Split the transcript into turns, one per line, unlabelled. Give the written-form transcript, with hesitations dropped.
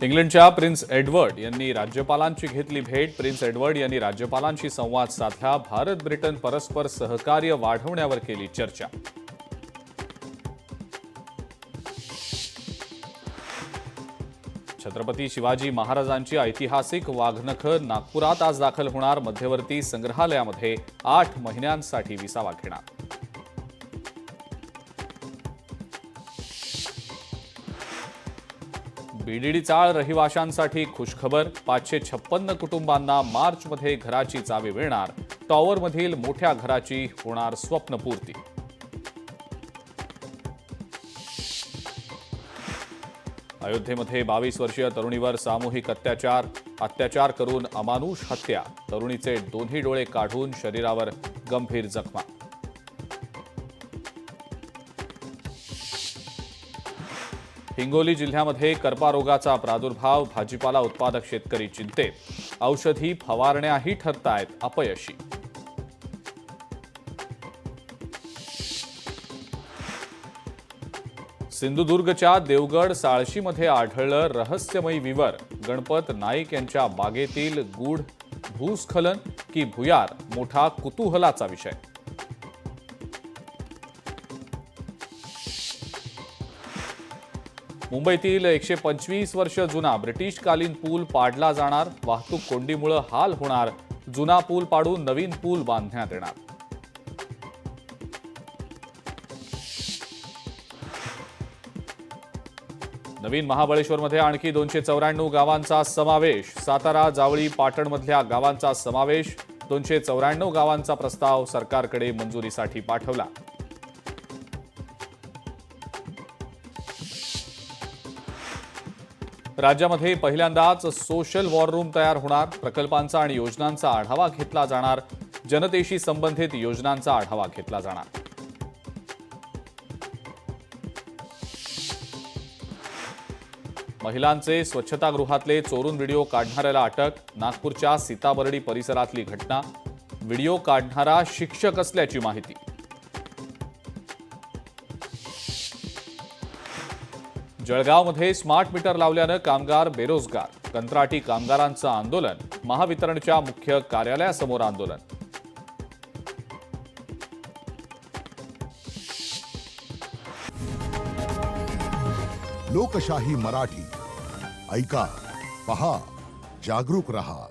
इंग्लंडच्या prince Edward यांनी राज्यपालांची घेतली भेट। प्रिन्स एडवर्ड यांनी राज्यपालांशी संवाद साधला। भारत ब्रिटन परस्पर सहकार्य वाढवण्यावर केली चर्चा। छत्रपती शिवाजी महाराजांची ऐतिहासिक वाघनखं नागपुरात आज दाखल होणार। मध्यवर्ती संग्रहालयामध्ये 8 महिन्यांसाठी विसावा घेणार। बीडीडी चाळ रहिवाशांसाठी खुशखबर। 556 कुटुंबांना मार्चमध्ये घराची चावी मिळणार। टॉवरमधील मोठ्या घराची होणार स्वप्नपूर्ती। अयोध्येमध्ये 22 वर्षीय तरुणीवर सामूहिक अत्याचार करून अमानुष हत्या। तरुणीचे दोन्ही डोळे काढून शरीरावर गंभीर जखमा। हिंगोली जिल्ह्यामध्ये करपा रोगाचा प्रादुर्भाव। भाजीपाला उत्पादक शेतकरी चिंतेत। औषधी फवारण्याही ठरतायत अपयशी। सिंधुदुर्गच्या देवगड साळशीमध्ये आढळलं रहस्यमयी विवर। गणपत नाईक यांच्या बागेतील गूढ भूस्खलन की भुयार मोठा कुतूहलाचा विषय। मुंबईतील 125 वर्ष जुना ब्रिटिशकालीन पूल पाडला जाणार। वाहतूक कोंडीमुळे हाल होणार। जुना पूल पाडून नवीन पूल बांधण्यात येणार। नवीन महाबळेश्वरमध्ये आणखी 294 गावांचा समावेश। सातारा, जावळी, पाटणमधल्या गावांचा समावेश। 294 गावांचा प्रस्ताव सरकारकडे मंजुरीसाठी पाठवला। राज्यामध्ये पहिल्यांदाच सोशल वॉर रूम तयार होणार। प्रकल्पांचा आणि योजनांचा आढावा घेतला जाणार। जनतेशी संबंधित योजनांचा आढावा घेतला जाणार। महिलांचे स्वच्छतागृहातले चोरून व्हिडिओ काढणाऱ्याला अटक। नागपूरच्या सीताबर्डी परिसरातली घटना। व्हिडिओ काढणारा शिक्षक असल्याची माहिती। जळगावमध्ये स्मार्ट मीटर लावल्यानं कामगार बेरोजगार। कंत्राटी कामगारांचं आंदोलन। महावितरणच्या मुख्य कार्यालयासमोर आंदोलन।
लोकशाही मराठी ऐका, पहा, जागरूक रहा।